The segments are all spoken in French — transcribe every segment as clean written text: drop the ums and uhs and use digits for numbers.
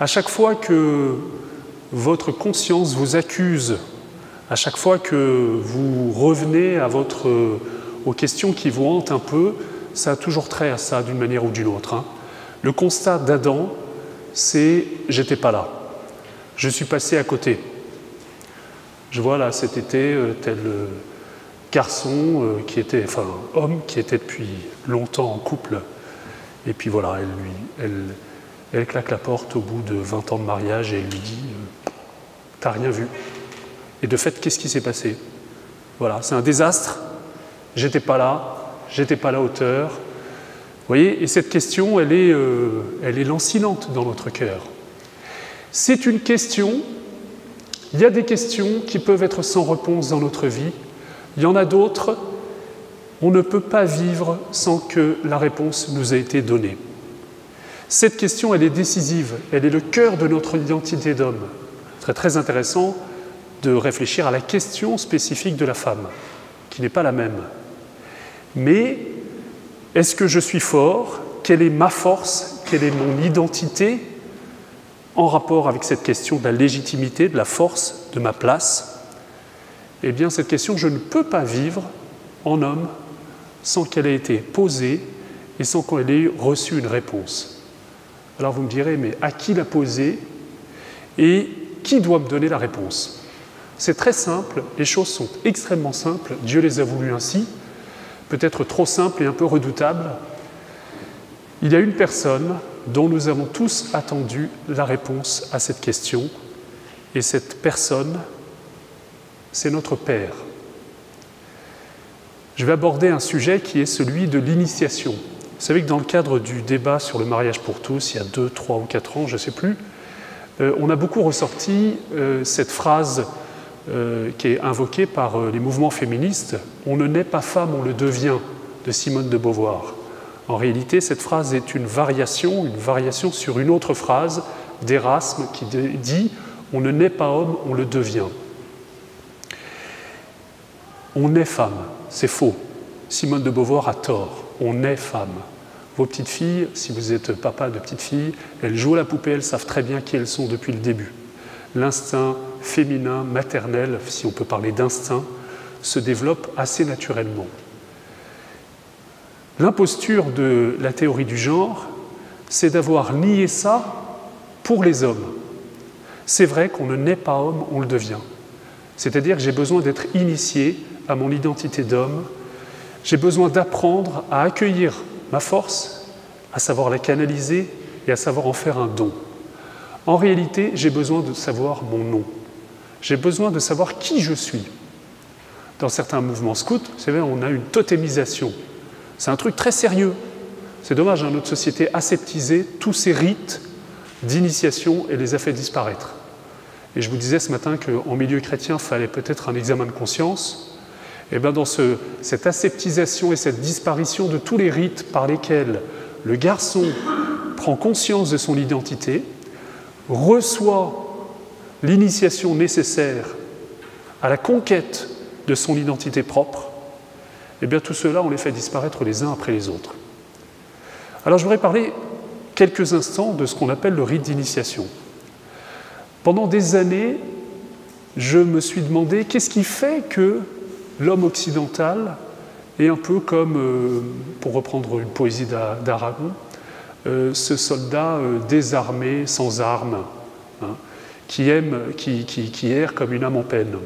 À chaque fois que votre conscience vous accuse, à chaque fois que vous revenez aux questions qui vous hantent un peu, ça a toujours trait à ça d'une manière ou d'une autre, hein. Le constat d'Adam, c'est « j'étais pas là, je suis passé à côté ». Je vois là cet été tel garçon homme qui était depuis longtemps en couple, et puis voilà, elle claque la porte au bout de 20 ans de mariage et elle lui dit « t'as rien vu ». Et de fait, qu'est-ce qui s'est passé? Voilà, c'est un désastre, j'étais pas là à hauteur. Vous voyez, et cette question, elle est lancinante dans notre cœur. C'est une question, il y a des questions qui peuvent être sans réponse dans notre vie, il y en a d'autres, on ne peut pas vivre sans que la réponse nous ait été donnée. Cette question, elle est décisive, elle est le cœur de notre identité d'homme. Ce serait très intéressant de réfléchir à la question spécifique de la femme, qui n'est pas la même. Mais est-ce que je suis fort? Quelle est ma force? Quelle est mon identité en rapport avec cette question de la légitimité, de la force, de ma place? Eh bien, cette question, je ne peux pas vivre en homme sans qu'elle ait été posée et sans qu'elle ait reçu une réponse. Alors vous me direz, mais à qui la poser et qui doit me donner la réponse? C'est très simple, les choses sont extrêmement simples, Dieu les a voulues ainsi, peut-être trop simples et un peu redoutables. Il y a une personne dont nous avons tous attendu la réponse à cette question, et cette personne, c'est notre Père. Je vais aborder un sujet qui est celui de l'initiation. Vous savez que dans le cadre du débat sur le mariage pour tous, il y a 2, 3 ou 4 ans, je ne sais plus, on a beaucoup ressorti cette phrase qui est invoquée par les mouvements féministes « On ne naît pas femme, on le devient » de Simone de Beauvoir. En réalité, cette phrase est une variation sur une autre phrase d'Erasme qui dit « On ne naît pas homme, on le devient ». On est femme, c'est faux. Simone de Beauvoir a tort, on est femme. Vos petites filles, si vous êtes papa de petites filles, elles jouent à la poupée, elles savent très bien qui elles sont depuis le début. L'instinct féminin, maternel, si on peut parler d'instinct, se développe assez naturellement. L'imposture de la théorie du genre, c'est d'avoir nié ça pour les hommes. C'est vrai qu'on ne naît pas homme, on le devient. C'est-à-dire que j'ai besoin d'être initié à mon identité d'homme, j'ai besoin d'apprendre à accueillir ma force, à savoir la canaliser et à savoir en faire un don. En réalité, j'ai besoin de savoir mon nom. J'ai besoin de savoir qui je suis. Dans certains mouvements scouts, vous savez, on a une totémisation. C'est un truc très sérieux. C'est dommage, notre société a aseptisé tous ces rites d'initiation et les a fait disparaître. Et je vous disais ce matin qu'en milieu chrétien, il fallait peut-être un examen de conscience. Et bien dans cette aseptisation et cette disparition de tous les rites par lesquels le garçon prend conscience de son identité, reçoit l'initiation nécessaire à la conquête de son identité propre, et bien tout cela, on les fait disparaître les uns après les autres. Alors je voudrais parler quelques instants de ce qu'on appelle le rite d'initiation. Pendant des années, je me suis demandé qu'est-ce qui fait que l'homme occidental est un peu comme, pour reprendre une poésie d'Aragon, ce soldat désarmé, sans armes, hein, qui erre comme une âme en peine.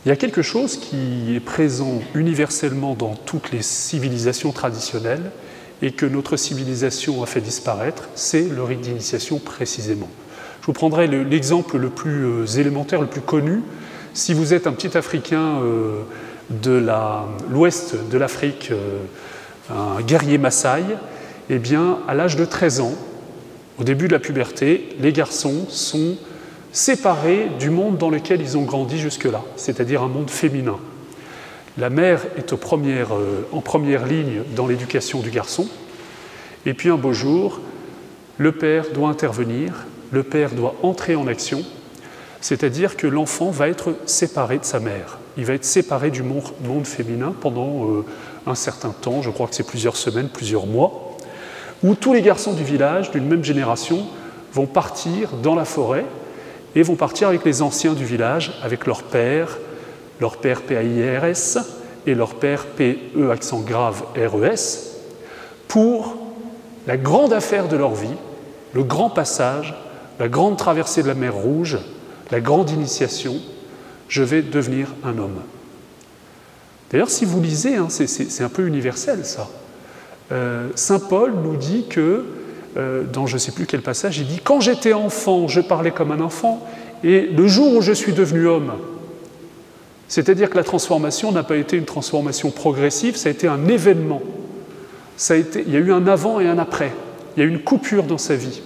Il y a quelque chose qui est présent universellement dans toutes les civilisations traditionnelles et que notre civilisation a fait disparaître, c'est le rite d'initiation précisément. Je vous prendrai l'exemple le plus élémentaire, le plus connu. Si vous êtes un petit Africain de l'ouest de l'Afrique, un guerrier Maasai, eh bien, à l'âge de 13 ans, au début de la puberté, les garçons sont séparés du monde dans lequel ils ont grandi jusque-là, c'est-à-dire un monde féminin. La mère est en première ligne dans l'éducation du garçon, et puis un beau jour, le père doit intervenir, le père doit entrer en action, c'est-à-dire que l'enfant va être séparé de sa mère. Il va être séparé du monde féminin pendant un certain temps, je crois que c'est plusieurs semaines, plusieurs mois, où tous les garçons du village, d'une même génération, vont partir dans la forêt et vont partir avec les anciens du village, avec leur père P-A-I-R-S, et leur père P-E accent grave R-E-S, pour la grande affaire de leur vie, le grand passage, la grande traversée de la mer Rouge, la grande initiation, je vais devenir un homme. D'ailleurs, si vous lisez, hein, c'est un peu universel ça. Saint Paul nous dit que, dans je ne sais plus quel passage, il dit « Quand j'étais enfant, je parlais comme un enfant, et le jour où je suis devenu homme », c'est-à-dire que la transformation n'a pas été une transformation progressive, ça a été un événement. Il y a eu un avant et un après. Il y a eu une coupure dans sa vie.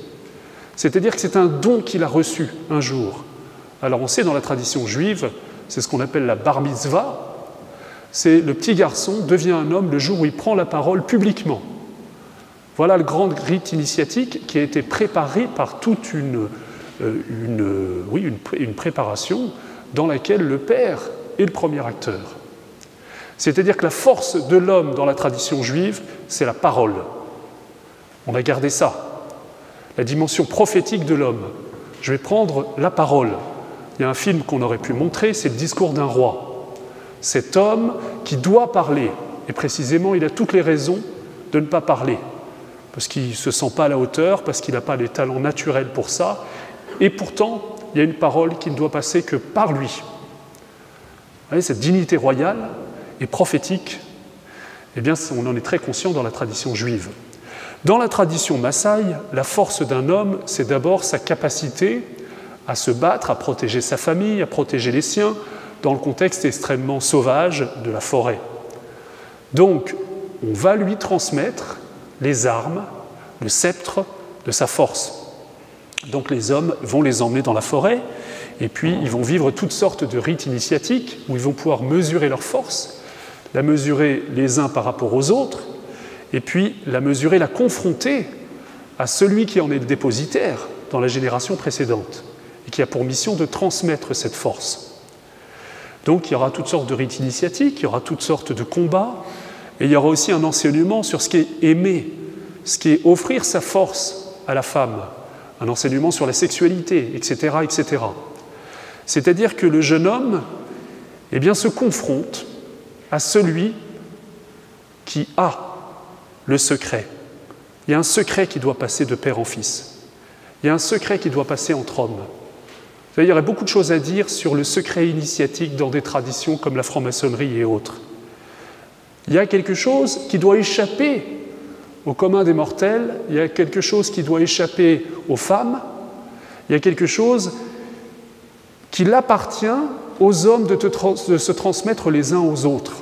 C'est-à-dire que c'est un don qu'il a reçu un jour. Alors on sait dans la tradition juive, c'est ce qu'on appelle la bar mitzvah, c'est le petit garçon devient un homme le jour où il prend la parole publiquement. Voilà le grand rite initiatique qui a été préparé par toute une préparation dans laquelle le père est le premier acteur. C'est-à-dire que la force de l'homme dans la tradition juive, c'est la parole. On a gardé ça. La dimension prophétique de l'homme. Je vais prendre la parole. Il y a un film qu'on aurait pu montrer, c'est le discours d'un roi. Cet homme qui doit parler, et précisément, il a toutes les raisons de ne pas parler, parce qu'il ne se sent pas à la hauteur, parce qu'il n'a pas les talents naturels pour ça, et pourtant, il y a une parole qui ne doit passer que par lui. Vous voyez, cette dignité royale et prophétique, eh bien, on en est très conscient dans la tradition juive. Dans la tradition Maasai, la force d'un homme, c'est d'abord sa capacité à se battre, à protéger sa famille, à protéger les siens, dans le contexte extrêmement sauvage de la forêt. Donc, on va lui transmettre les armes, le sceptre de sa force. Donc les hommes vont les emmener dans la forêt, et puis ils vont vivre toutes sortes de rites initiatiques, où ils vont pouvoir mesurer leur force, la mesurer les uns par rapport aux autres, et puis la mesurer, la confronter à celui qui en est le dépositaire dans la génération précédente, et qui a pour mission de transmettre cette force. Donc il y aura toutes sortes de rites initiatiques, il y aura toutes sortes de combats, et il y aura aussi un enseignement sur ce qui est aimer, ce qui est offrir sa force à la femme, un enseignement sur la sexualité, etc., etc. C'est-à-dire que le jeune homme, eh bien, se confronte à celui qui a le secret. Il y a un secret qui doit passer de père en fils. Il y a un secret qui doit passer entre hommes. Il y aurait beaucoup de choses à dire sur le secret initiatique dans des traditions comme la franc-maçonnerie et autres. Il y a quelque chose qui doit échapper au commun des mortels, il y a quelque chose qui doit échapper aux femmes, il y a quelque chose qu'il appartient aux hommes de se transmettre les uns aux autres.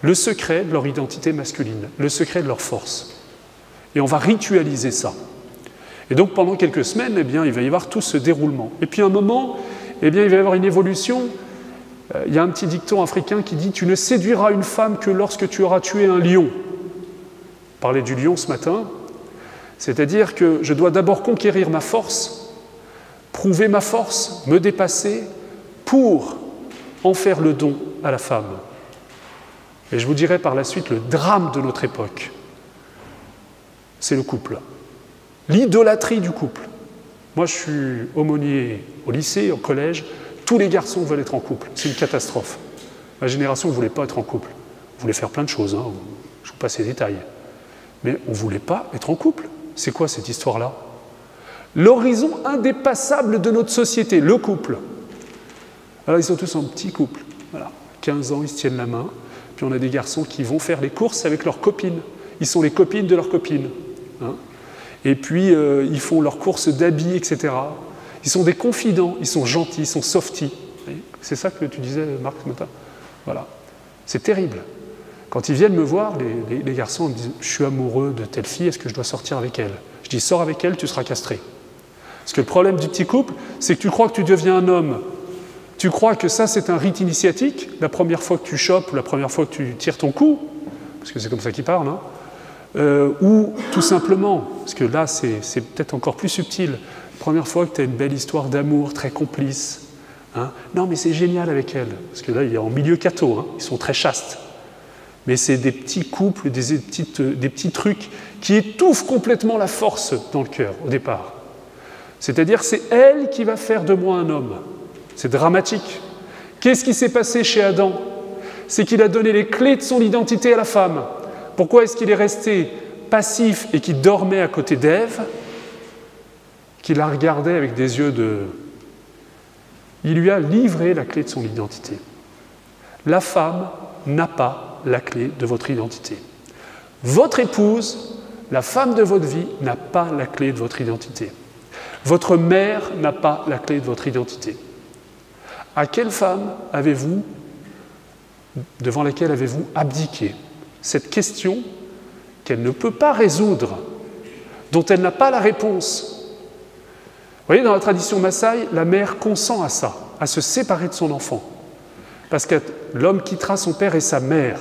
Le secret de leur identité masculine, le secret de leur force. Et on va ritualiser ça. Et donc pendant quelques semaines, eh bien, il va y avoir tout ce déroulement. Et puis à un moment, eh bien, il va y avoir une évolution. Il y a un petit dicton africain qui dit « Tu ne séduiras une femme que lorsque tu auras tué un lion ». On parlait du lion ce matin. C'est-à-dire que je dois d'abord conquérir ma force, prouver ma force, me dépasser, pour en faire le don à la femme. Et je vous dirai par la suite le drame de notre époque. C'est le couple. L'idolâtrie du couple. Moi, je suis aumônier au lycée, au collège. Tous les garçons veulent être en couple. C'est une catastrophe. Ma génération ne voulait pas être en couple. On voulait faire plein de choses. Hein. Je vous passe les détails. Mais on ne voulait pas être en couple. C'est quoi cette histoire-là? L'horizon indépassable de notre société, le couple. Alors, ils sont tous en petit couple. Voilà. 15 ans, ils se tiennent la main. Puis on a des garçons qui vont faire les courses avec leurs copines. Ils sont les copines de leurs copines. Hein. Et puis, ils font leurs courses d'habits, etc. Ils sont des confidents, ils sont gentils, ils sont softies. C'est ça que tu disais, Marc, ce matin. Voilà. C'est terrible. Quand ils viennent me voir, les garçons me disent « Je suis amoureux de telle fille, est-ce que je dois sortir avec elle ?» Je dis « Sors avec elle, tu seras castré. » Parce que le problème du petit couple, c'est que tu crois que tu deviens un homme. Tu crois que ça, c'est un rite initiatique, la première fois que tu chopes, la première fois que tu tires ton coup, parce que c'est comme ça qu'ils parlent, hein. Ou tout simplement, parce que là c'est peut-être encore plus subtil, la première fois que tu as une belle histoire d'amour très complice, hein, non mais c'est génial avec elle, parce que là il est en milieu catho, hein, ils sont très chastes, mais c'est des petits couples, des petits trucs qui étouffe complètement la force dans le cœur au départ. C'est-à-dire c'est elle qui va faire de moi un homme. C'est dramatique. Qu'est-ce qui s'est passé chez Adam? C'est qu'il a donné les clés de son identité à la femme. Pourquoi est-ce qu'il est resté passif et qu'il dormait à côté d'Ève, qu'il la regardait avec des yeux de... Il lui a livré la clé de son identité. La femme n'a pas la clé de votre identité. Votre épouse, la femme de votre vie, n'a pas la clé de votre identité. Votre mère n'a pas la clé de votre identité. À quelle femme avez-vous, devant laquelle avez-vous abdiqué? Cette question qu'elle ne peut pas résoudre, dont elle n'a pas la réponse. Vous voyez, dans la tradition Maasai, la mère consent à ça, à se séparer de son enfant. Parce que l'homme quittera son père et sa mère.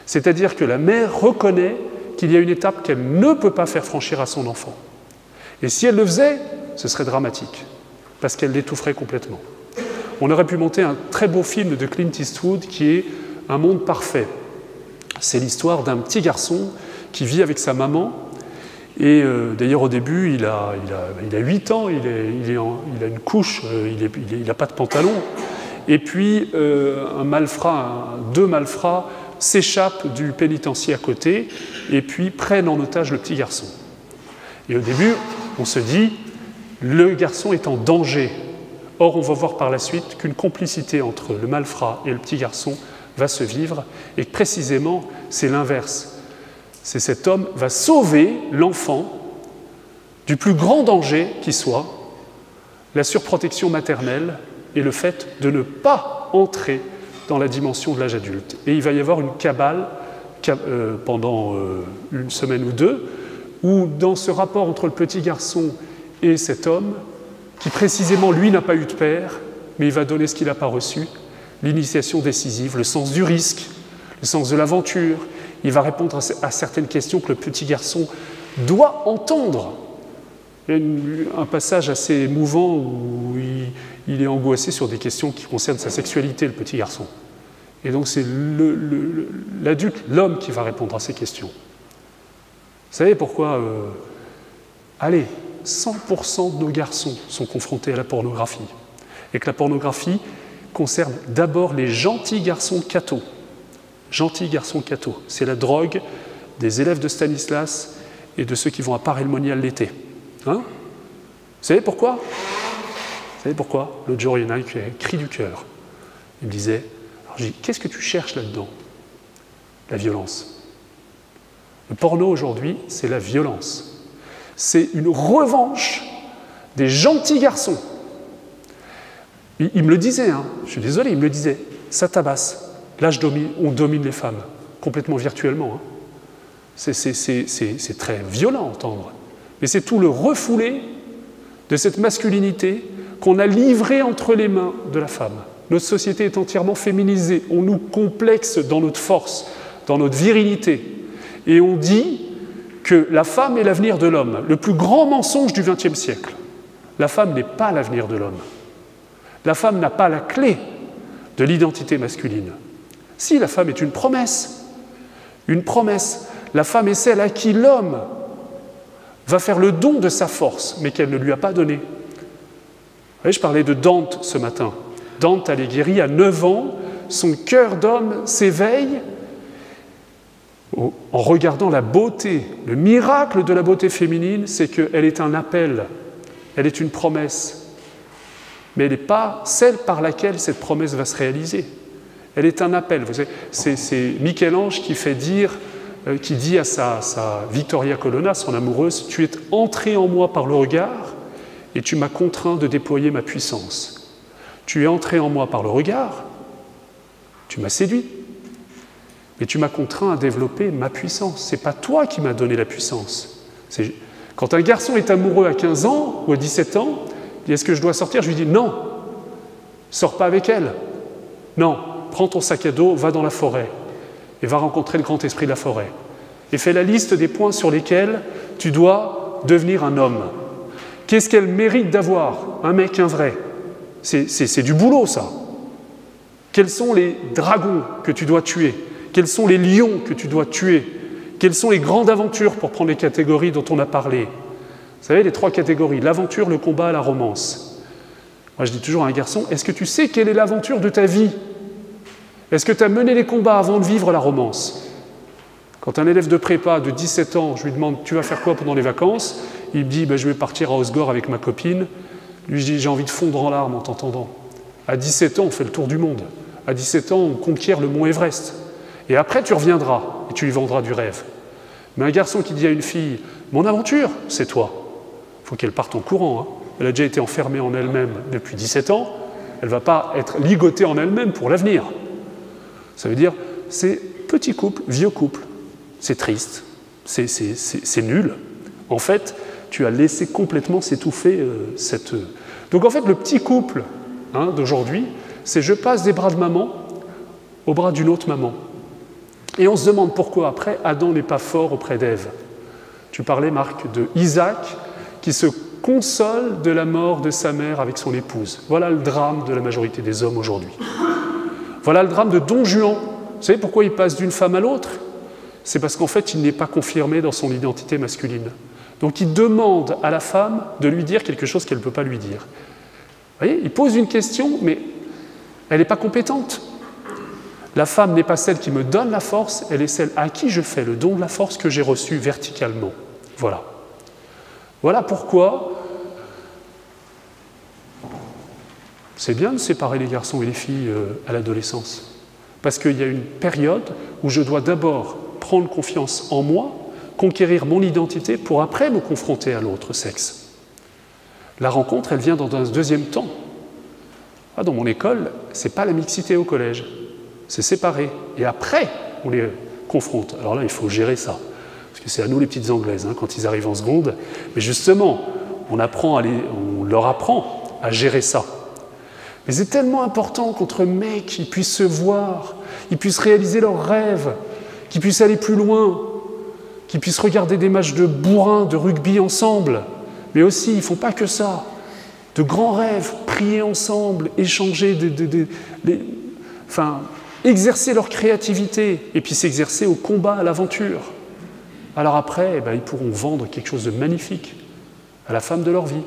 C'est-à-dire que la mère reconnaît qu'il y a une étape qu'elle ne peut pas faire franchir à son enfant. Et si elle le faisait, ce serait dramatique, parce qu'elle l'étoufferait complètement. On aurait pu monter un très beau film de Clint Eastwood qui est Un monde parfait. C'est l'histoire d'un petit garçon qui vit avec sa maman. Et d'ailleurs, au début, il a 8 ans, il a une couche, il n'a pas de pantalon. Et puis, deux malfrats s'échappent du pénitencier à côté et puis prennent en otage le petit garçon. Et au début, on se dit, le garçon est en danger. Or, on va voir par la suite qu'une complicité entre le malfrat et le petit garçon va se vivre, et précisément, c'est l'inverse. C'est cet homme va sauver l'enfant du plus grand danger qui soit, la surprotection maternelle et le fait de ne pas entrer dans la dimension de l'âge adulte. Et il va y avoir une cabale pendant une semaine ou deux, où dans ce rapport entre le petit garçon et cet homme, qui précisément, lui, n'a pas eu de père, mais il va donner ce qu'il n'a pas reçu, l'initiation décisive, le sens du risque, le sens de l'aventure. Il va répondre à certaines questions que le petit garçon doit entendre. Il y a un passage assez émouvant où il est angoissé sur des questions qui concernent sa sexualité, le petit garçon. Et donc c'est l'adulte, l'homme, qui va répondre à ces questions. Vous savez pourquoi 100% de nos garçons sont confrontés à la pornographie. Et que la pornographie concerne d'abord les gentils garçons cathos. Gentils garçons cathos. C'est la drogue des élèves de Stanislas et de ceux qui vont à Paray-le-Monial l'été. Hein? Vous savez pourquoi? Vous savez pourquoi? L'autre jour, il y en a un qui a un cri du cœur. Il me disait, alors je dis, qu'est-ce que tu cherches là-dedans? La violence. Le porno aujourd'hui, c'est la violence. C'est une revanche des gentils garçons. Il me le disait, hein, je suis désolé, il me le disait, ça tabasse. Là, on domine les femmes, complètement virtuellement. Hein. C'est très violent à entendre. Mais c'est tout le refoulé de cette masculinité qu'on a livrée entre les mains de la femme. Notre société est entièrement féminisée. On nous complexe dans notre force, dans notre virilité. Et on dit que la femme est l'avenir de l'homme. Le plus grand mensonge du XXe siècle. La femme n'est pas l'avenir de l'homme. La femme n'a pas la clé de l'identité masculine. Si, la femme est une promesse. Une promesse. La femme est celle à qui l'homme va faire le don de sa force, mais qu'elle ne lui a pas donné. Vous voyez, je parlais de Dante ce matin. Dante Alighieri, à 9 ans, son cœur d'homme s'éveille en regardant la beauté. Le miracle de la beauté féminine, c'est qu'elle est un appel, elle est une promesse. Mais elle n'est pas celle par laquelle cette promesse va se réaliser. Elle est un appel. Vous savez, c'est Michel-Ange qui dit à sa Victoria Colonna, son amoureuse, « Tu es entrée en moi par le regard et tu m'as contraint de déployer ma puissance. Tu es entrée en moi par le regard, tu m'as séduit, mais tu m'as contraint à développer ma puissance. Ce n'est pas toi qui m'as donné la puissance. » Quand un garçon est amoureux à 15 ans ou à 17 ans, il dit « Est-ce que je dois sortir ?» Je lui dis « Non, sors pas avec elle. Non, prends ton sac à dos, va dans la forêt et va rencontrer le grand esprit de la forêt. Et fais la liste des points sur lesquels tu dois devenir un homme. Qu'est-ce qu'elle mérite d'avoir? Un mec, un vrai. C'est du boulot, ça. Quels sont les dragons que tu dois tuer? Quels sont les lions que tu dois tuer? Quelles sont les grandes aventures, pour prendre les catégories dont on a parlé? Vous savez, les 3 catégories, l'aventure, le combat, la romance. Moi, je dis toujours à un garçon, est-ce que tu sais quelle est l'aventure de ta vie? Est-ce que tu as mené les combats avant de vivre la romance? Quand un élève de prépa de 17 ans, je lui demande, tu vas faire quoi pendant les vacances? Il me dit, je vais partir à Osgore avec ma copine. Lui, je dis, j'ai envie de fondre en larmes en t'entendant. À 17 ans, on fait le tour du monde. À 17 ans, on conquiert le mont Everest. Et après, tu reviendras et tu lui vendras du rêve. Mais un garçon qui dit à une fille, mon aventure, c'est toi. Il faut qu'elle parte en courant. Hein. Elle a déjà été enfermée en elle-même depuis 17 ans. Elle ne va pas être ligotée en elle-même pour l'avenir. Ça veut dire, c'est petit couple, vieux couple. C'est triste, c'est nul. En fait, tu as laissé complètement s'étouffer cette... Donc en fait, le petit couple d'aujourd'hui, c'est je passe des bras de maman au bras d'une autre maman. Et on se demande pourquoi après, Adam n'est pas fort auprès d'Ève. Tu parlais, Marc, de Isaac qui se console de la mort de sa mère avec son épouse. Voilà le drame de la majorité des hommes aujourd'hui. Voilà le drame de Don Juan. Vous savez pourquoi il passe d'une femme à l'autre? C'est parce qu'en fait, il n'est pas confirmé dans son identité masculine. Donc il demande à la femme de lui dire quelque chose qu'elle ne peut pas lui dire. Vous voyez, il pose une question, mais elle n'est pas compétente. La femme n'est pas celle qui me donne la force, elle est celle à qui je fais le don de la force que j'ai reçue verticalement. Voilà. Voilà pourquoi c'est bien de séparer les garçons et les filles à l'adolescence. Parce qu'il y a une période où je dois d'abord prendre confiance en moi, conquérir mon identité pour après me confronter à l'autre sexe. La rencontre, elle vient dans un deuxième temps. Dans mon école, ce n'est pas la mixité au collège, c'est séparé. Et après, on les confronte. Alors là, il faut gérer ça. Parce que c'est à nous les petites Anglaises, quand ils arrivent en seconde. Mais justement, on leur apprend à gérer ça. Mais c'est tellement important qu'entre mecs, ils puissent se voir, ils puissent réaliser leurs rêves, qu'ils puissent aller plus loin, qu'ils puissent regarder des matchs de bourrin, de rugby ensemble. Mais aussi, ils ne font pas que ça. De grands rêves, prier ensemble, échanger, exercer leur créativité, et puis s'exercer au combat, à l'aventure. Alors après, ils pourront vendre quelque chose de magnifique à la femme de leur vie.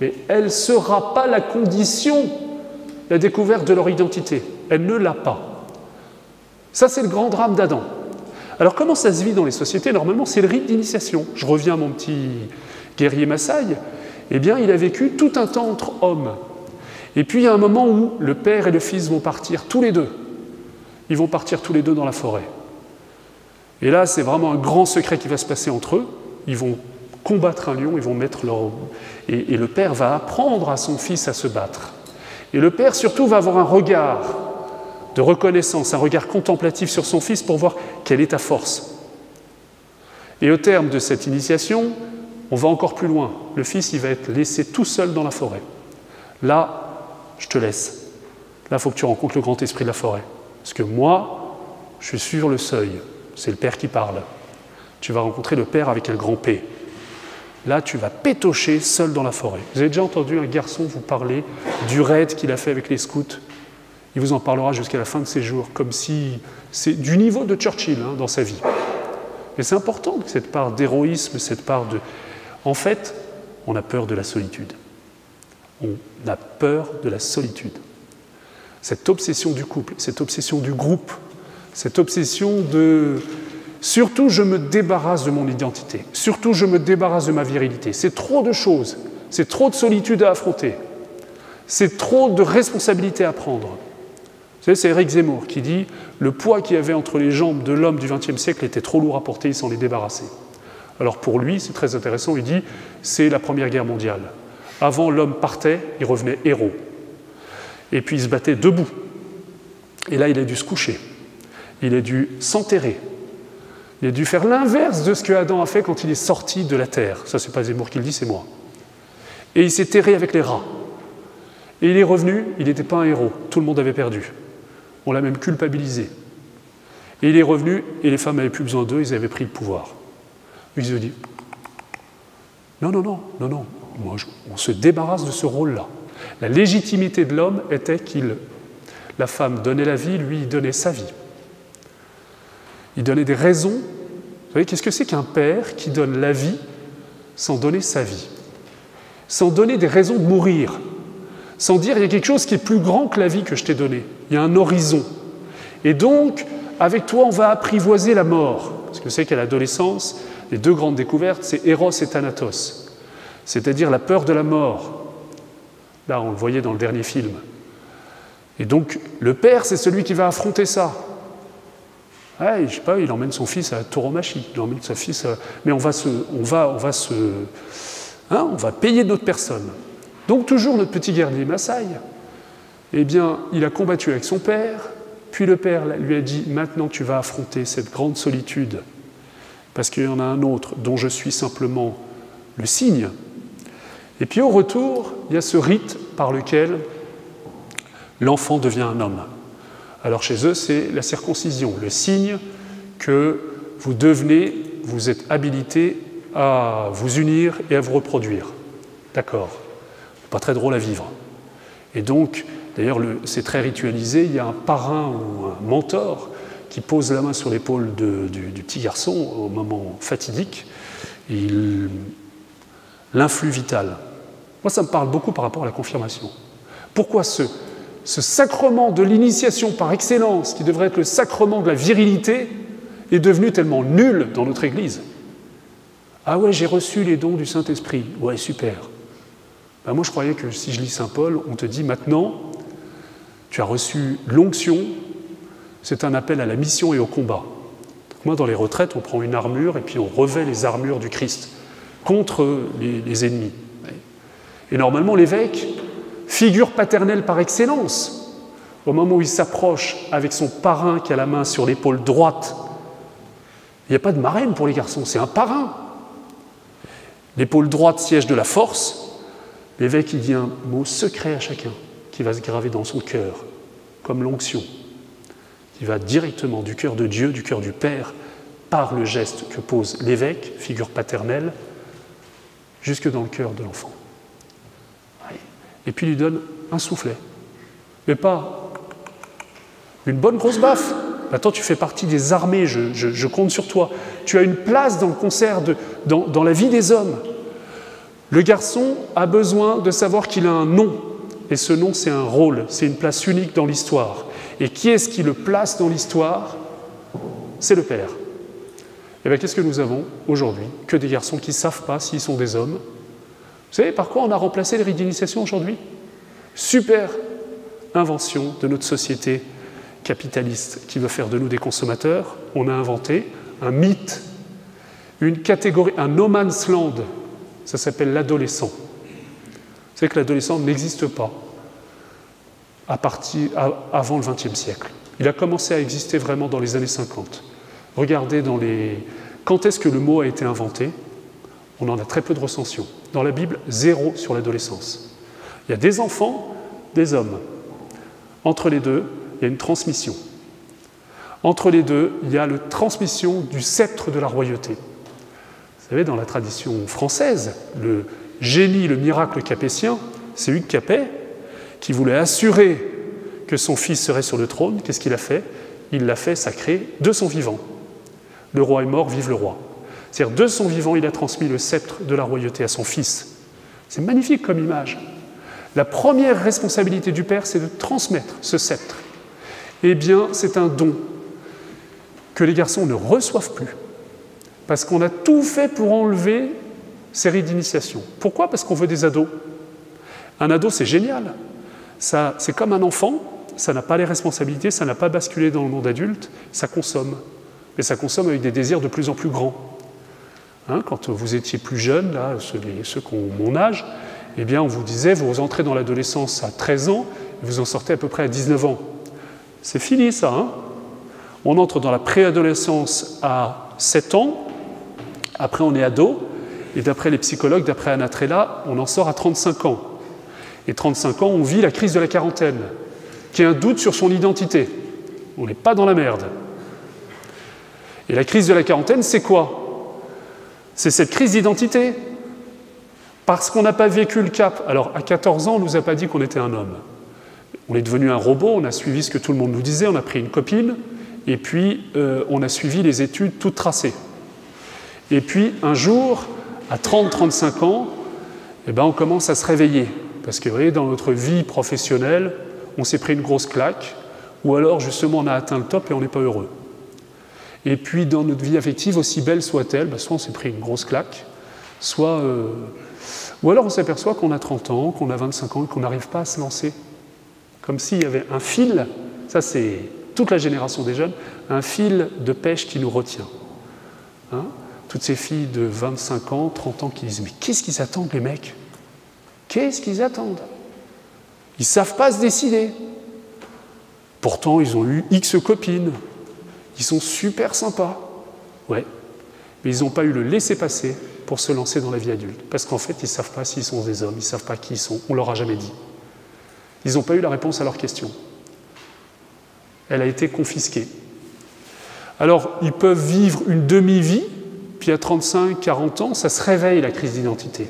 Mais elle ne sera pas la condition, la découverte de leur identité. Elle ne l'a pas. Ça, c'est le grand drame d'Adam. Alors, comment ça se vit dans les sociétés? Normalement, c'est le rite d'initiation. Je reviens à mon petit guerrier Maasai. Eh bien, il a vécu tout un temps entre hommes. Et puis, il y a un moment où le père et le fils vont partir tous les deux. Ils vont partir tous les deux dans la forêt. Et là, c'est vraiment un grand secret qui va se passer entre eux. Ils vont combattre un lion, ils vont mettre leur... Et le père va apprendre à son fils à se battre. Et le père, surtout, va avoir un regard de reconnaissance, un regard contemplatif sur son fils pour voir quelle est ta force. Et au terme de cette initiation, on va encore plus loin. Le fils, il va être laissé tout seul dans la forêt. Là, je te laisse. Là, il faut que tu rencontres le grand esprit de la forêt. Parce que moi, je suis sur le seuil. C'est le père qui parle. Tu vas rencontrer le père avec un grand P. Là, tu vas pétocher seul dans la forêt. Vous avez déjà entendu un garçon vous parler du raid qu'il a fait avec les scouts? Il vous en parlera jusqu'à la fin de ses jours, comme si c'est du niveau de Churchill dans sa vie. Mais c'est important, cette part d'héroïsme, cette part de... En fait, on a peur de la solitude. On a peur de la solitude. Cette obsession du couple, cette obsession du groupe, cette obsession de... Surtout, je me débarrasse de mon identité. Surtout, je me débarrasse de ma virilité. C'est trop de choses. C'est trop de solitude à affronter. C'est trop de responsabilités à prendre. Vous savez, c'est Éric Zemmour qui dit « Le poids qu'il y avait entre les jambes de l'homme du XXe siècle était trop lourd à porter, il s'en est débarrassé. » Alors pour lui, c'est très intéressant, il dit « C'est la Première Guerre mondiale. Avant, l'homme partait, il revenait héros. Et puis il se battait debout. Et là, il a dû se coucher. Il a dû s'enterrer. Il a dû faire l'inverse de ce que Adam a fait quand il est sorti de la terre. Ça, c'est pas Zemmour qui le dit, c'est moi. Et il s'est terré avec les rats. Et il est revenu, il n'était pas un héros. Tout le monde avait perdu. On l'a même culpabilisé. Et il est revenu, et les femmes n'avaient plus besoin d'eux, ils avaient pris le pouvoir. Ils ont dit « Non, on se débarrasse de ce rôle-là. » La légitimité de l'homme était la femme donnait la vie, lui, il donnait sa vie. Il donnait des raisons Vous savez, qu'est-ce que c'est qu'un père qui donne la vie sans donner sa vie? Sans donner des raisons de mourir? Sans dire, il y a quelque chose qui est plus grand que la vie que je t'ai donnée. Il y a un horizon. Et donc, avec toi, on va apprivoiser la mort. Parce que c'est qu'à l'adolescence, les deux grandes découvertes, c'est Eros et Thanatos. C'est-à-dire la peur de la mort. Là, on le voyait dans le dernier film. Et donc, le père, c'est celui qui va affronter ça. Ouais, je sais pas, il emmène son fils à Tauromachie, il emmène son fils à... Mais on va payer notre personne. Donc, toujours notre petit guerrier Maasai, eh bien, il a combattu avec son père, puis le père lui a dit « Maintenant, tu vas affronter cette grande solitude, parce qu'il y en a un autre dont je suis simplement le signe. » Et puis, au retour, il y a ce rite par lequel l'enfant devient un homme. Alors, chez eux, c'est la circoncision, le signe que vous êtes habilité à vous unir et à vous reproduire. D'accord. Pas très drôle à vivre. Et donc, d'ailleurs, c'est très ritualisé, il y a un parrain ou un mentor qui pose la main sur l'épaule du petit garçon au moment fatidique, et l'influx vital. Moi, ça me parle beaucoup par rapport à la confirmation. Pourquoi ce sacrement de l'initiation par excellence, qui devrait être le sacrement de la virilité, est devenu tellement nul dans notre Église? Ah ouais, j'ai reçu les dons du Saint-Esprit. Ouais, super. Ben moi, je croyais que si je lis Saint Paul, on te dit maintenant, tu as reçu l'onction, c'est un appel à la mission et au combat. Donc moi, dans les retraites, on prend une armure et puis on revêt les armures du Christ contre les ennemis. Et normalement, l'évêque, figure paternelle par excellence, au moment où il s'approche avec son parrain qui a la main sur l'épaule droite, il n'y a pas de marraine pour les garçons, c'est un parrain. L'épaule droite, siège de la force. L'évêque, il dit un mot secret à chacun, qui va se graver dans son cœur, comme l'onction, qui va directement du cœur de Dieu, du cœur du Père, par le geste que pose l'évêque, figure paternelle, jusque dans le cœur de l'enfant. Et puis il lui donne un soufflet. Mais pas une bonne grosse baffe. Attends, tu fais partie des armées, je compte sur toi. Tu as une place dans le concert, dans la vie des hommes. Le garçon a besoin de savoir qu'il a un nom. Et ce nom, c'est un rôle, c'est une place unique dans l'histoire. Et qui est-ce qui le place dans l'histoire? C'est le père. Et bien, qu'est-ce que nous avons aujourd'hui? Que des garçons qui ne savent pas s'ils sont des hommes. Vous savez par quoi on a remplacé les rites d'initiation aujourd'hui? Super invention de notre société capitaliste qui veut faire de nous des consommateurs. On a inventé un mythe, une catégorie, un no man's land. Ça s'appelle l'adolescent. Vous savez que l'adolescent n'existe pas avant le XXe siècle. Il a commencé à exister vraiment dans les années 50. Regardez quand est-ce que le mot a été inventé? On en a très peu de recensions. Dans la Bible, 0 sur l'adolescence. Il y a des enfants, des hommes. Entre les deux, il y a une transmission. Entre les deux, il y a la transmission du sceptre de la royauté. Vous savez, dans la tradition française, le génie, le miracle capétien, c'est Hugues Capet, qui voulait assurer que son fils serait sur le trône. Qu'est-ce qu'il a fait? Il l'a fait sacrer de son vivant. Le roi est mort, vive le roi. C'est-à-dire, de son vivant, il a transmis le sceptre de la royauté à son fils. C'est magnifique comme image. La première responsabilité du père, c'est de transmettre ce sceptre. Eh bien, c'est un don que les garçons ne reçoivent plus. Parce qu'on a tout fait pour enlever ces rites d'initiation. Pourquoi? Parce qu'on veut des ados. Un ado, c'est génial. C'est comme un enfant, ça n'a pas les responsabilités, ça n'a pas basculé dans le monde adulte, ça consomme. Mais ça consomme avec des désirs de plus en plus grands. Quand vous étiez plus jeune, là, ceux qui ont mon âge, eh bien, on vous disait, vous entrez dans l'adolescence à 13 ans, et vous en sortez à peu près à 19 ans. C'est fini, ça. On entre dans la préadolescence à 7 ans, après on est ado, et d'après les psychologues, d'après Anatrella, on en sort à 35 ans. Et 35 ans, on vit la crise de la quarantaine, qui est un doute sur son identité. On n'est pas dans la merde. Et la crise de la quarantaine, c'est quoi? C'est cette crise d'identité. Parce qu'on n'a pas vécu le cap. Alors, à 14 ans, on ne nous a pas dit qu'on était un homme. On est devenu un robot, on a suivi ce que tout le monde nous disait, on a pris une copine, et puis on a suivi les études toutes tracées. Et puis, un jour, à 30-35 ans, eh ben, on commence à se réveiller. Parce que, vous voyez, dans notre vie professionnelle, on s'est pris une grosse claque, ou alors, justement, on a atteint le top et on n'est pas heureux. Et puis, dans notre vie affective, aussi belle soit-elle, ben, soit on s'est pris une grosse claque, soit... Ou alors, on s'aperçoit qu'on a 30 ans, qu'on a 25 ans et qu'on n'arrive pas à se lancer. Comme s'il y avait un fil, ça c'est toute la génération des jeunes, un fil de pêche qui nous retient. Hein? Toutes ces filles de 25 ans, 30 ans qui disent « Mais qu'est-ce qu'ils attendent les mecs? Qu'est-ce qu'ils attendent? Ils ne savent pas se décider. Pourtant, ils ont eu X copines. Ils sont super sympas. Ouais. Mais ils n'ont pas eu le laisser-passer pour se lancer dans la vie adulte. Parce qu'en fait, ils ne savent pas s'ils sont des hommes, ils ne savent pas qui ils sont. On ne leur a jamais dit. Ils n'ont pas eu la réponse à leur question. Elle a été confisquée. Alors, ils peuvent vivre une demi-vie, puis à 35, 40 ans, ça se réveille, la crise d'identité.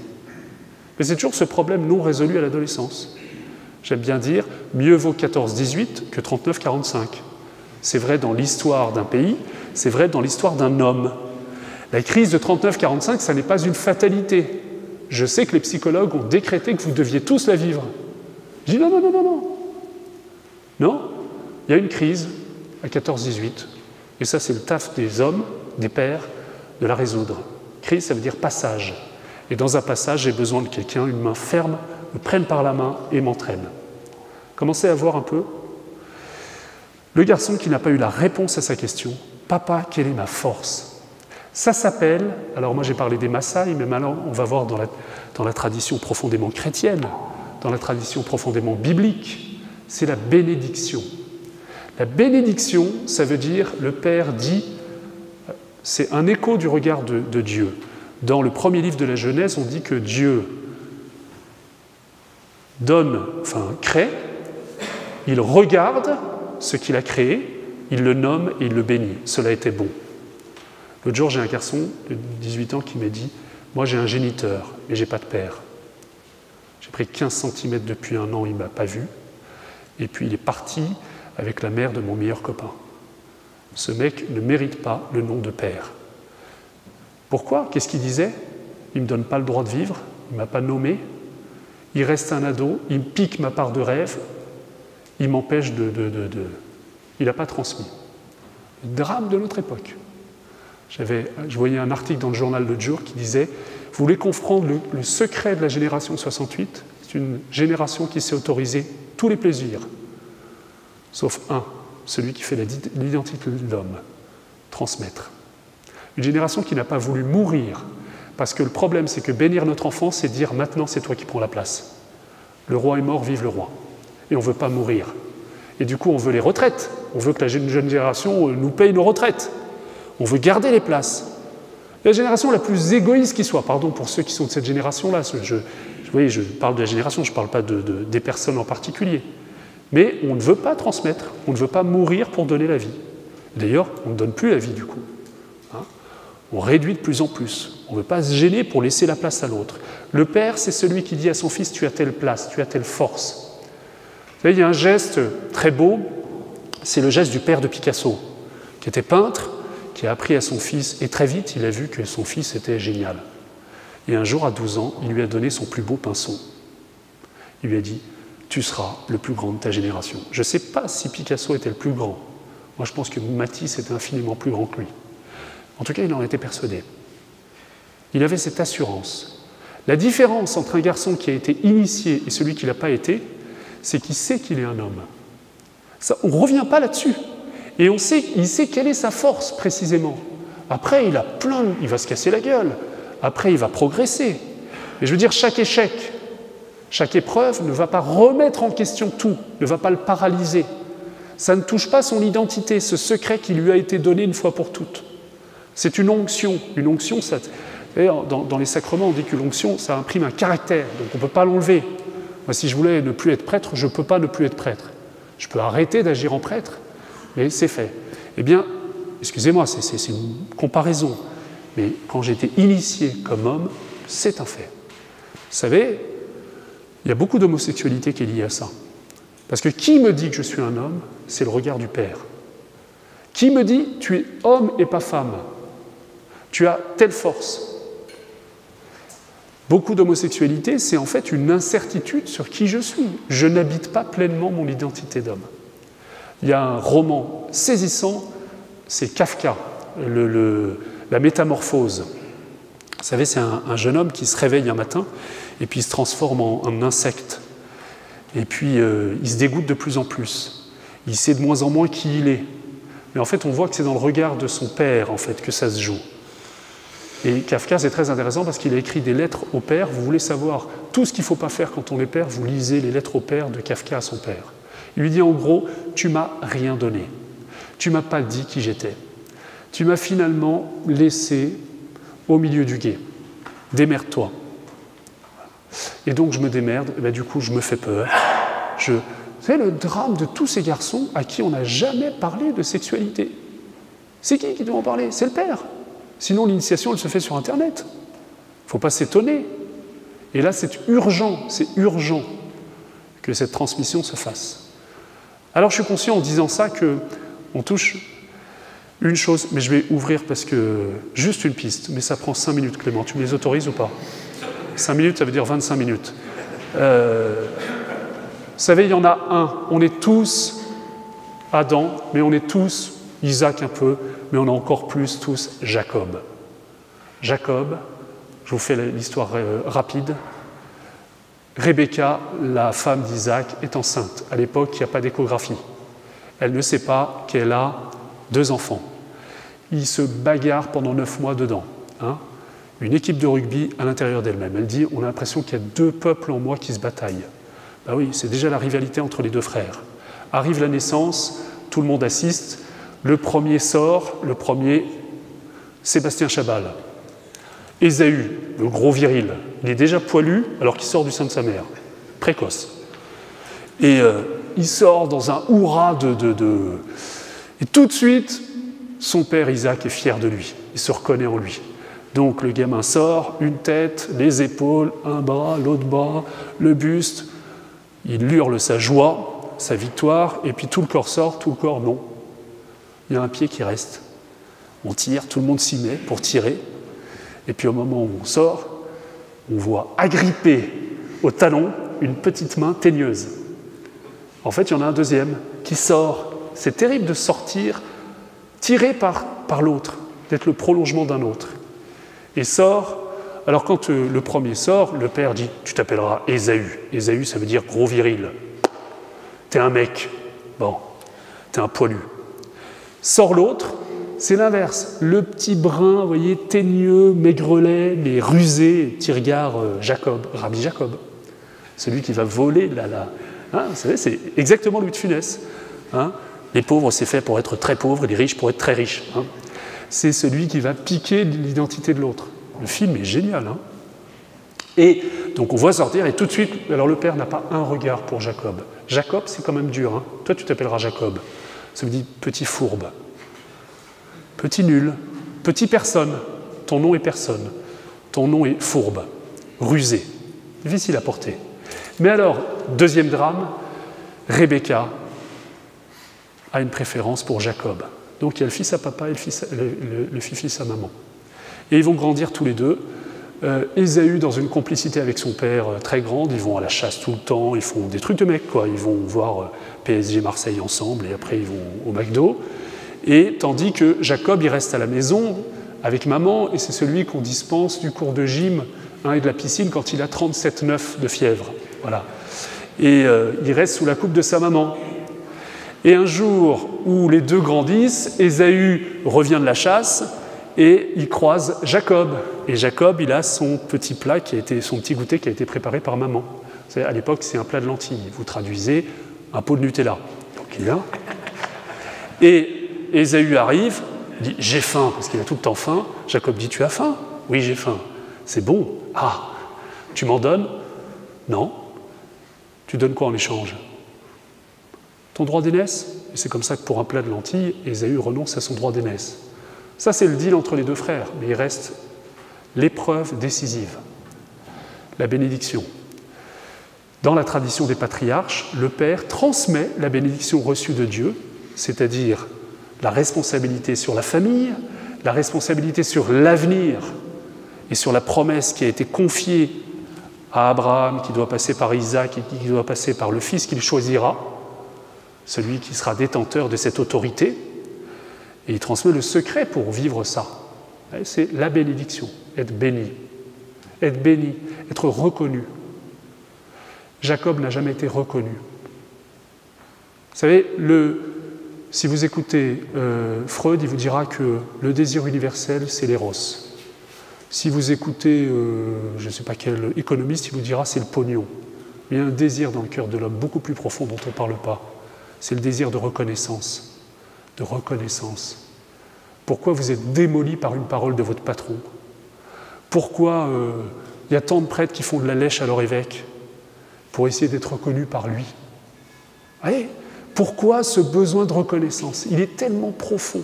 Mais c'est toujours ce problème non résolu à l'adolescence. J'aime bien dire, mieux vaut 14-18 que 39-45. C'est vrai dans l'histoire d'un pays, c'est vrai dans l'histoire d'un homme. La crise de 39-45, ça n'est pas une fatalité. Je sais que les psychologues ont décrété que vous deviez tous la vivre. Je dis non, non, non, non, non. Non, il y a une crise à 14-18, et ça c'est le taf des hommes, des pères, de la résoudre. Crise, ça veut dire passage. Et dans un passage, j'ai besoin de quelqu'un, une main ferme, me prenne par la main et m'entraîne. Commencez à voir un peu. Le garçon qui n'a pas eu la réponse à sa question, « Papa, quelle est ma force ?» Ça s'appelle, alors moi j'ai parlé des Maasai, mais maintenant on va voir dans la tradition profondément chrétienne, dans la tradition profondément biblique, c'est la bénédiction. La bénédiction, ça veut dire, le Père dit, c'est un écho du regard de Dieu. Dans le premier livre de la Genèse, on dit que Dieu crée, il regarde ce qu'il a créé, il le nomme et il le bénit. Cela était bon. L'autre jour, j'ai un garçon de 18 ans qui m'a dit « Moi, j'ai un géniteur, mais je n'ai pas de père. J'ai pris 15 cm depuis un an, il ne m'a pas vu. Et puis, il est parti avec la mère de mon meilleur copain. Ce mec ne mérite pas le nom de père. Pourquoi? Qu'est-ce qu'il disait? Il ne me donne pas le droit de vivre, il ne m'a pas nommé, il reste un ado, il me pique ma part de rêve, il m'empêche de... Il n'a pas transmis. Le drame de notre époque. Je voyais un article dans le journal l'autre jour qui disait « Vous voulez comprendre le secret de la génération 68 ? C'est une génération qui s'est autorisée tous les plaisirs, sauf un, celui qui fait l'identité de l'homme, transmettre. Une génération qui n'a pas voulu mourir, parce que le problème, c'est que bénir notre enfant, c'est dire « Maintenant, c'est toi qui prends la place. Le roi est mort, vive le roi. » Et on ne veut pas mourir. Et du coup, on veut les retraites. On veut que la jeune génération nous paye nos retraites. On veut garder les places. La génération la plus égoïste qui soit, pardon pour ceux qui sont de cette génération-là, je parle de la génération, je ne parle pas des personnes en particulier. Mais on ne veut pas transmettre, on ne veut pas mourir pour donner la vie. D'ailleurs, on ne donne plus la vie du coup. Hein? On réduit de plus en plus. On ne veut pas se gêner pour laisser la place à l'autre. Le père, c'est celui qui dit à son fils « tu as telle place, tu as telle force ». Vous savez, il y a un geste très beau, c'est le geste du père de Picasso, qui était peintre, qui a appris à son fils, et très vite, il a vu que son fils était génial. Et un jour, à 12 ans, il lui a donné son plus beau pinceau. Il lui a dit « Tu seras le plus grand de ta génération ». Je ne sais pas si Picasso était le plus grand. Moi, je pense que Matisse était infiniment plus grand que lui. En tout cas, il en était persuadé. Il avait cette assurance. La différence entre un garçon qui a été initié et celui qui ne l'a pas été, c'est qu'il sait qu'il est un homme. Ça, on ne revient pas là-dessus. Et il sait quelle est sa force, précisément. Après, il va se casser la gueule. Après, il va progresser. Mais je veux dire, chaque échec, chaque épreuve ne va pas remettre en question tout, ne va pas le paralyser. Ça ne touche pas son identité, ce secret qui lui a été donné une fois pour toutes. C'est une onction. Une onction, ça, dans les sacrements, on dit que l'onction, ça imprime un caractère, donc on ne peut pas l'enlever. Moi, si je voulais ne plus être prêtre, je ne peux pas ne plus être prêtre. Je peux arrêter d'agir en prêtre, mais c'est fait. Eh bien, excusez-moi, c'est une comparaison, mais quand j'ai été initié comme homme, c'est un fait. Vous savez, il y a beaucoup d'homosexualité qui est liée à ça. Parce que qui me dit que je suis un homme? C'est le regard du Père. Qui me dit « tu es homme et pas femme » Tu as telle force. Beaucoup d'homosexualité, c'est en fait une incertitude sur qui je suis. Je n'habite pas pleinement mon identité d'homme. Il y a un roman saisissant, c'est Kafka, la métamorphose. Vous savez, c'est un jeune homme qui se réveille un matin et puis il se transforme en insecte. Et puis il se dégoûte de plus en plus. Il sait de moins en moins qui il est. Mais en fait, on voit que c'est dans le regard de son père en fait, que ça se joue. Et Kafka, c'est très intéressant parce qu'il a écrit des lettres au père. Vous voulez savoir tout ce qu'il ne faut pas faire quand on est père, vous lisez les lettres au père de Kafka à son père. Il lui dit en gros, tu m'as rien donné. Tu m'as pas dit qui j'étais. Tu m'as finalement laissé au milieu du gué. Démerde-toi. Et donc je me démerde, et ben, du coup je me fais peur. C'est le drame de tous ces garçons à qui on n'a jamais parlé de sexualité. C'est qui doit en parler? C'est le père. Sinon, l'initiation, elle se fait sur Internet. Il ne faut pas s'étonner. Et là, c'est urgent que cette transmission se fasse. Alors, je suis conscient en disant ça qu'on touche une chose, mais je vais ouvrir parce que juste une piste, mais ça prend 5 minutes, Clément. Tu me les autorises ou pas? 5 minutes, ça veut dire 25 minutes. Vous savez, il y en a un. On est tous Adam, mais on est tous Isaac un peu, mais on est encore plus tous Jacob. Jacob, je vous fais l'histoire rapide. Rebecca, la femme d'Isaac, est enceinte. À l'époque, il n'y a pas d'échographie. Elle ne sait pas qu'elle a 2 enfants. Ils se bagarrent pendant 9 mois dedans. Hein. Une équipe de rugby à l'intérieur d'elle-même. Elle dit, on a l'impression qu'il y a 2 peuples en moi qui se bataillent. Ben oui, c'est déjà la rivalité entre les 2 frères. Arrive la naissance, tout le monde assiste. Le premier sort, Sébastien Chabal. Ésaü, le gros viril, il est déjà poilu alors qu'il sort du sein de sa mère, précoce. Et il sort dans un hurrah Et tout de suite, son père Isaac est fier de lui, il se reconnaît en lui. Donc le gamin sort, une tête, les épaules, un bras, l'autre bras, le buste, il hurle sa joie, sa victoire, et puis tout le corps sort, tout le corps non. Il y a un pied qui reste. On tire, tout le monde s'y met pour tirer. Et puis au moment où on sort, on voit agrippée au talon une petite main teigneuse. En fait, il y en a un deuxième qui sort. C'est terrible de sortir tiré par l'autre, d'être le prolongement d'un autre. Et sort. Alors quand le premier sort, le père dit « Tu t'appelleras Ésaü ». Ésaü, ça veut dire gros viril. T'es un mec. Bon, t'es un poilu. Sort l'autre, c'est l'inverse. Le petit brun, vous voyez, teigneux, maigrelet, mais rusé, petit regard Jacob, Rabbi Jacob. Celui qui va voler hein, vous savez, c'est exactement Louis de Funès. Hein. Les pauvres, c'est fait pour être très pauvres, et les riches pour être très riches. Hein. C'est celui qui va piquer l'identité de l'autre. Le film est génial. Hein. Et donc on voit sortir, et tout de suite, alors le père n'a pas un regard pour Jacob. Jacob, c'est quand même dur. Hein. Toi, tu t'appelleras Jacob. Ça veut dire petit fourbe, petit nul, petit personne. Ton nom est personne. Ton nom est fourbe, rusé, difficile à porter. Mais alors, deuxième drame, Rebecca a une préférence pour Jacob. Donc il y a le fils à papa et le fils à maman. Et ils vont grandir tous les deux. Ésaü dans une complicité avec son père très grande, ils vont à la chasse tout le temps, ils font des trucs de mecs, quoi. Ils vont voir PSG Marseille ensemble et après ils vont au McDo. Et tandis que Jacob, il reste à la maison avec maman et c'est celui qu'on dispense du cours de gym et de la piscine quand il a 37,9 de fièvre. Voilà. Et il reste sous la coupe de sa maman. Et un jour où les deux grandissent, Ésaü revient de la chasse et il croise Jacob. Et Jacob, il a son petit plat, son petit goûter qui a été préparé par maman. Vous savez, à l'époque, c'est un plat de lentilles. Vous traduisez un pot de Nutella. Donc il est là. Et Ésaü arrive, dit « J'ai faim », parce qu'il a tout le temps faim. Jacob dit « Tu as faim ?»« Oui, j'ai faim. »« C'est bon. »« Ah, tu m'en donnes ?»« Non. »« Tu donnes quoi en échange ?»« Ton droit d'aînesse ?» Et c'est comme ça que pour un plat de lentilles, Ésaü renonce à son droit d'aînesse. Ça, c'est le deal entre les deux frères, mais il reste l'épreuve décisive, la bénédiction. Dans la tradition des patriarches, le père transmet la bénédiction reçue de Dieu, c'est-à-dire la responsabilité sur la famille, la responsabilité sur l'avenir et sur la promesse qui a été confiée à Abraham, qui doit passer par Isaac et qui doit passer par le fils qu'il choisira, celui qui sera détenteur de cette autorité, et il transmet le secret pour vivre ça. C'est la bénédiction, être béni, être reconnu. Jacob n'a jamais été reconnu. Vous savez, si vous écoutez Freud, il vous dira que le désir universel, c'est l'éros. Si vous écoutez, je ne sais pas quel économiste, il vous dira c'est le pognon. Mais il y a un désir dans le cœur de l'homme beaucoup plus profond dont on ne parle pas. C'est le désir de reconnaissance. De reconnaissance. Pourquoi vous êtes démoli par une parole de votre patron? Pourquoi il y a tant de prêtres qui font de la lèche à leur évêque pour essayer d'être reconnus par lui? Voyez, pourquoi ce besoin de reconnaissance? Il est tellement profond.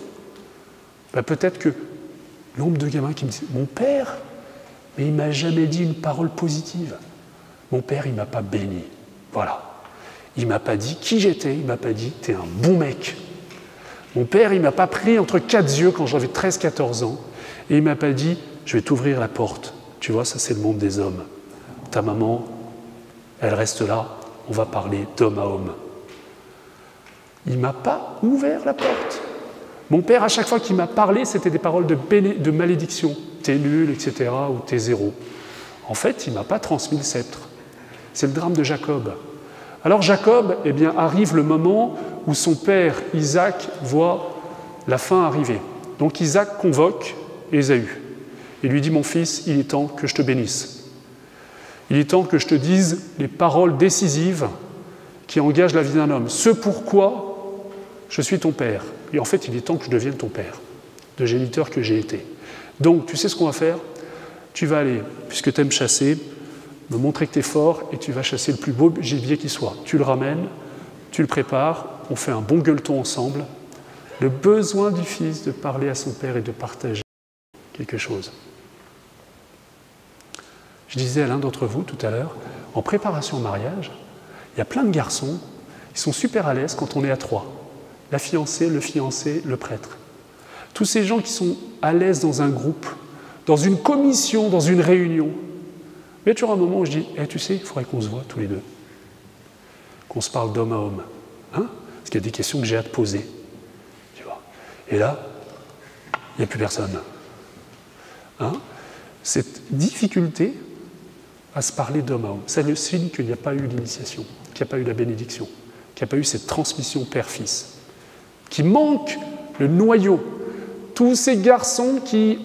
Ben, peut-être que nombre de gamins qui me disent « Mon père, mais il ne m'a jamais dit une parole positive. Mon père, il ne m'a pas béni. » Voilà. Il ne m'a pas dit qui j'étais, il ne m'a pas dit « T'es un bon mec. » Mon père, il ne m'a pas pris entre quatre yeux quand j'avais 13-14 ans et il ne m'a pas dit « Je vais t'ouvrir la porte. » Tu vois, ça c'est le monde des hommes. Ta maman, elle reste là, on va parler d'homme à homme. Il ne m'a pas ouvert la porte. Mon père, à chaque fois qu'il m'a parlé, c'était des paroles de malédiction. T'es nul, etc., ou t'es zéro. En fait, il ne m'a pas transmis le sceptre. C'est le drame de Jacob. Alors Jacob, eh bien, arrive le moment où son père, Isaac, voit la fin arriver. Donc Isaac convoque Ésaü et lui dit « Mon fils, il est temps que je te bénisse. Il est temps que je te dise les paroles décisives qui engagent la vie d'un homme. Ce pourquoi je suis ton père. Et en fait, il est temps que je devienne ton père, de géniteur que j'ai été. Donc, tu sais ce qu'on va faire? Tu vas aller, puisque tu aimes chasser, me montrer que tu es fort et tu vas chasser le plus beau gibier qui soit. Tu le ramènes, tu le prépares, on fait un bon gueuleton ensemble. Le besoin du fils de parler à son père et de partager quelque chose. Je disais à l'un d'entre vous tout à l'heure, en préparation au mariage, il y a plein de garçons, ils sont super à l'aise quand on est à trois. La fiancée, le prêtre. Tous ces gens qui sont à l'aise dans un groupe, dans une commission, dans une réunion. Mais il y a toujours un moment où je dis « Tu sais, il faudrait qu'on se voit tous les deux. Qu'on se parle d'homme à homme. Hein? Parce qu'il y a des questions que j'ai à te poser. » Tu vois. Et là, il n'y a plus personne. Hein? Cette difficulté à se parler d'homme à homme, c'est le signe qu'il n'y a pas eu l'initiation, qu'il n'y a pas eu la bénédiction, qu'il n'y a pas eu cette transmission père-fils. Qui manque le noyau. Tous ces garçons qui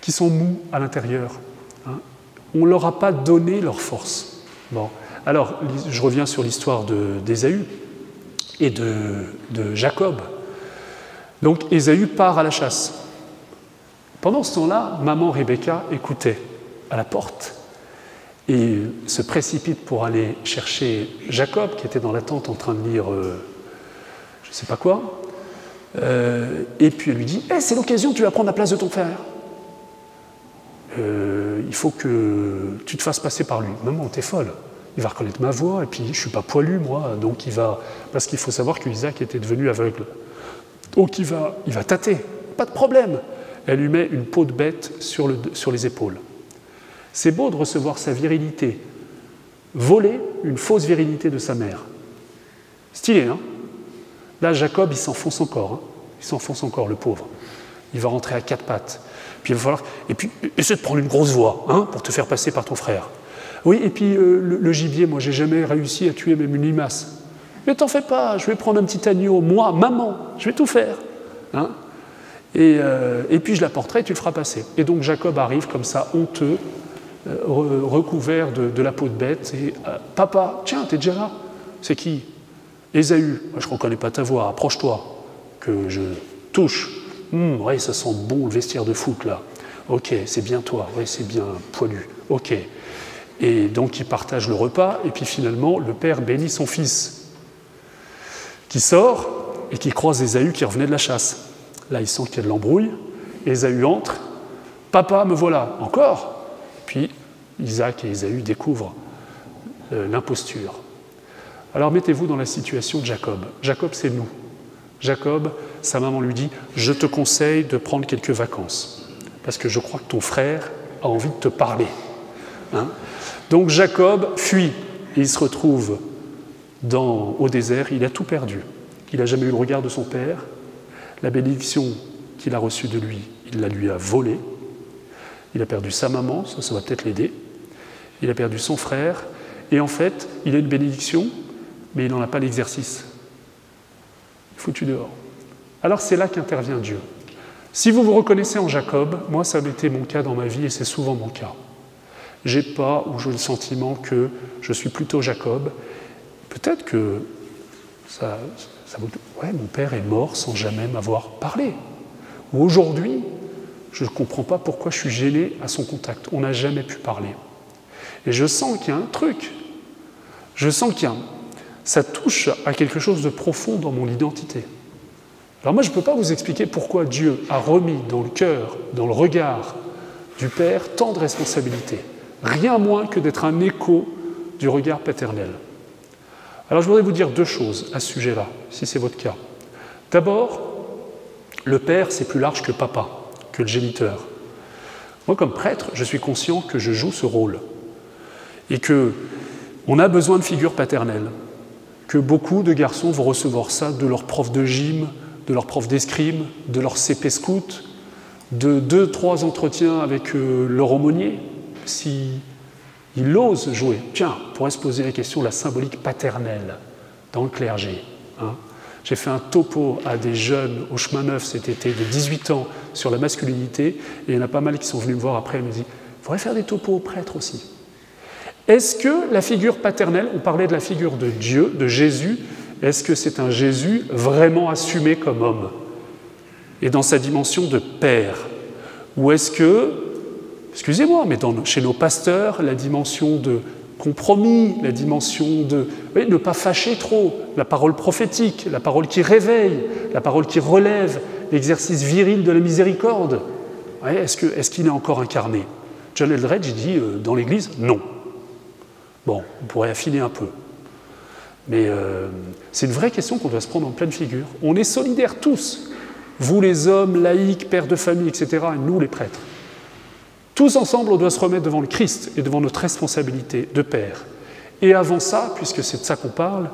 sont mous à l'intérieur. Hein. On ne leur a pas donné leur force. Bon. Alors, je reviens sur l'histoire d'Ésaü et de Jacob. Donc, Ésaü part à la chasse. Pendant ce temps-là, maman Rebecca écoutait à la porte et se précipite pour aller chercher Jacob, qui était dans la tente en train de lire je ne sais pas quoi. Et puis elle lui dit « c'est l'occasion, tu vas prendre la place de ton frère. Il faut que tu te fasses passer par lui. Maman, t'es folle. Il va reconnaître ma voix, et puis je ne suis pas poilu, moi. Donc il va... Parce qu'il faut savoir qu'Isaac était devenu aveugle. Donc il va tâter. Pas de problème. Elle lui met une peau de bête sur les épaules. C'est beau de recevoir sa virilité, voler une fausse virilité de sa mère. Stylé, hein? Là, Jacob, il s'enfonce encore. Hein? Il s'enfonce encore, le pauvre. Il va rentrer à quatre pattes. Puis il va falloir... Et puis, essaie de prendre une grosse voix, hein, pour te faire passer par ton frère. Oui, et puis le gibier, moi, j'ai jamais réussi à tuer même une limace. Mais t'en fais pas, je vais prendre un petit agneau, moi, maman, je vais tout faire. Hein? Et puis je l'apporterai, tu le feras passer. Et donc Jacob arrive comme ça, honteux, recouvert de la peau de bête, et papa, tiens, t'es déjà là? C'est qui? Ésaü. Moi, je ne reconnais pas ta voix, approche-toi, que je touche. Ouais, ça sent bon le vestiaire de foot là. Ok, c'est bien toi, ouais, c'est bien poilu. Ok. Et donc ils partagent le repas, et puis finalement, le père bénit son fils, qui sort et qui croise Ésaü qui revenait de la chasse. Là, il sent qu'il y a de l'embrouille. Ésaü entre. Papa, me voilà. Encore. Puis Isaac et Ésaü découvrent l'imposture. Alors mettez-vous dans la situation de Jacob. Jacob, c'est nous. Jacob, sa maman lui dit « Je te conseille de prendre quelques vacances, parce que je crois que ton frère a envie de te parler. » Donc Jacob fuit, et il se retrouve au désert, il a tout perdu. Il n'a jamais eu le regard de son père, la bénédiction qu'il a reçue de lui, il la lui a volée. Il a perdu sa maman, ça va peut-être l'aider. Il a perdu son frère, et en fait, il a une bénédiction, mais il n'en a pas l'exercice. Foutu dehors. Alors c'est là qu'intervient Dieu. Si vous vous reconnaissez en Jacob, moi ça a été mon cas dans ma vie, et c'est souvent mon cas. J'ai pas, ou j'ai le sentiment que je suis plutôt Jacob. Peut-être que mon père est mort sans jamais m'avoir parlé. Ou aujourd'hui, je ne comprends pas pourquoi je suis gêné à son contact. On n'a jamais pu parler. Et je sens qu'il y a un truc. Je sens ça touche à quelque chose de profond dans mon identité. Alors moi, je ne peux pas vous expliquer pourquoi Dieu a remis dans le cœur, dans le regard du Père, tant de responsabilités. Rien moins que d'être un écho du regard paternel. Alors je voudrais vous dire deux choses à ce sujet-là, si c'est votre cas. D'abord, le Père, c'est plus large que papa, que le géniteur. Moi, comme prêtre, je suis conscient que je joue ce rôle et qu'on a besoin de figures paternelles, que beaucoup de garçons vont recevoir ça de leur prof de gym, de leur prof d'escrime, de leur CP scout, de 2-3 entretiens avec leur aumônier, s'ils osent jouer. Tiens, on pourrait se poser la question de la symbolique paternelle dans le clergé. J'ai fait un topo à des jeunes au chemin neuf cet été de 18 ans sur la masculinité, et il y en a pas mal qui sont venus me voir après et me disent « il faudrait faire des topos aux prêtres aussi ». Est-ce que la figure paternelle, on parlait de la figure de Dieu, de Jésus, est-ce que c'est un Jésus vraiment assumé comme homme et dans sa dimension de père? Ou est-ce que, excusez-moi, mais chez nos pasteurs, la dimension de compromis, la dimension de ne pas fâcher trop, la parole prophétique, la parole qui réveille, la parole qui relève, l'exercice viril de la miséricorde, est-ce qu'il est encore incarné? John Eldredge dit dans l'Église, non. Bon, on pourrait affiner un peu. Mais c'est une vraie question qu'on doit se prendre en pleine figure. On est solidaires tous, vous les hommes, laïcs, pères de famille, etc., et nous les prêtres. Tous ensemble, on doit se remettre devant le Christ et devant notre responsabilité de père. Et avant ça, puisque c'est de ça qu'on parle,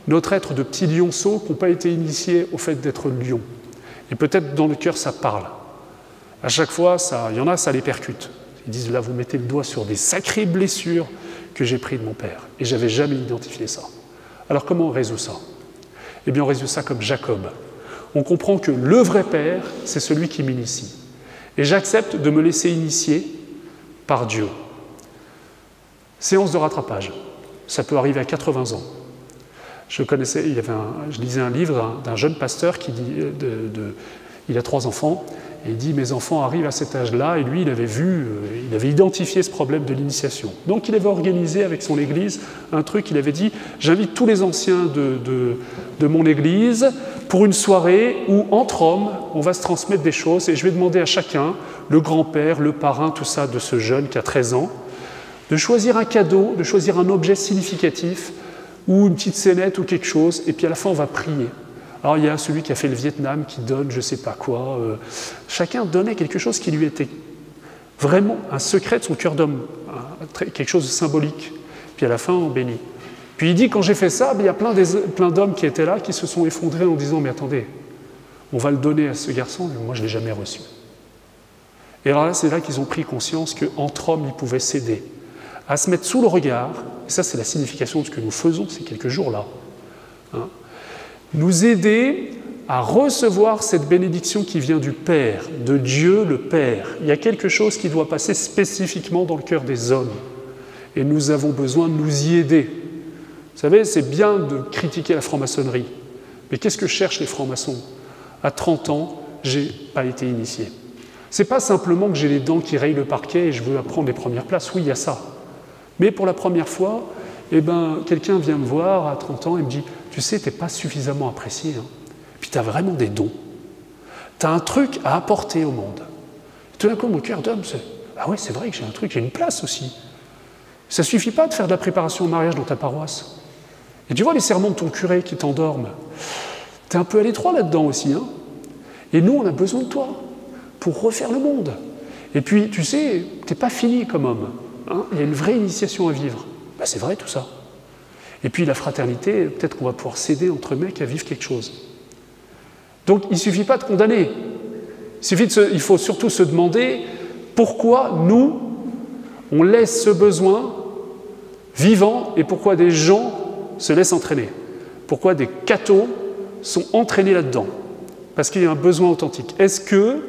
notre être de petits lionceaux qui n'ont pas été initiés au fait d'être lion. Et peut-être dans le cœur, ça parle. À chaque fois, il y en a, ça les percute. Ils disent, là, vous mettez le doigt sur des sacrées blessures que j'ai prises de mon père. Et je n'avais jamais identifié ça. Alors comment on résout ça? Eh bien, on résout ça comme Jacob. On comprend que le vrai père, c'est celui qui m'initie. Et j'accepte de me laisser initier par Dieu. Séance de rattrapage. Ça peut arriver à 80 ans. Je lisais un livre d'un jeune pasteur qui dit, il a 3 enfants, et il dit « Mes enfants arrivent à cet âge-là », et lui, il avait identifié ce problème de l'initiation. Donc il avait organisé avec son église un truc, il avait dit « J'invite tous les anciens de mon église pour une soirée où, entre hommes, on va se transmettre des choses, et je vais demander à chacun, le grand-père, le parrain, tout ça, de ce jeune qui a 13 ans, de choisir un cadeau, de choisir un objet significatif, ou une petite scénette ou quelque chose, et puis à la fin, on va prier. » Alors il y a celui qui a fait le Vietnam qui donne je ne sais pas quoi. Chacun donnait quelque chose qui lui était vraiment un secret de son cœur d'homme, quelque chose de symbolique. Puis à la fin, on bénit. Puis il dit, quand j'ai fait ça, il y a plein d'hommes qui étaient là, qui se sont effondrés en disant « Mais attendez, on va le donner à ce garçon, mais moi je ne l'ai jamais reçu. » Et alors là, c'est là qu'ils ont pris conscience qu'entre hommes, ils pouvaient s'aider, à se mettre sous le regard, et ça c'est la signification de ce que nous faisons ces quelques jours-là, nous aider à recevoir cette bénédiction qui vient du Père, de Dieu le Père. Il y a quelque chose qui doit passer spécifiquement dans le cœur des hommes. Et nous avons besoin de nous y aider. Vous savez, c'est bien de critiquer la franc-maçonnerie. Mais qu'est-ce que cherchent les francs-maçons? À 30 ans, je n'ai pas été initié. Ce n'est pas simplement que j'ai les dents qui rayent le parquet et je veux prendre les premières places. Oui, il y a ça. Mais pour la première fois, quelqu'un vient me voir à 30 ans et me dit « Tu sais, tu n'es pas suffisamment apprécié. Puis tu as vraiment des dons. Tu as un truc à apporter au monde. » Tout d'un coup, mon cœur d'homme, c'est « Ah ouais, c'est vrai que j'ai un truc, j'ai une place aussi. » Ça ne suffit pas de faire de la préparation au mariage dans ta paroisse. Et tu vois les sermons de ton curé qui t'endorment. Tu es un peu à l'étroit là-dedans aussi. Et nous, on a besoin de toi pour refaire le monde. Et puis, tu sais, tu n'es pas fini comme homme. Hein, il y a une vraie initiation à vivre. Ben, c'est vrai tout ça. Et puis la fraternité, peut-être qu'on va pouvoir s'aider entre mecs à vivre quelque chose. Donc il ne suffit pas de condamner. Il faut surtout se demander pourquoi nous, on laisse ce besoin vivant et pourquoi des gens se laissent entraîner. Pourquoi des cathos sont entraînés là-dedans. Parce qu'il y a un besoin authentique. Est-ce que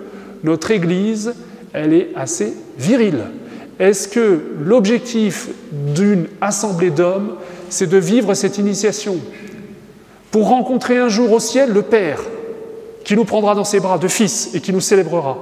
notre Église, elle est assez virile? Est-ce que l'objectif d'une assemblée d'hommes, c'est de vivre cette initiation pour rencontrer un jour au ciel le Père qui nous prendra dans ses bras de fils et qui nous célébrera?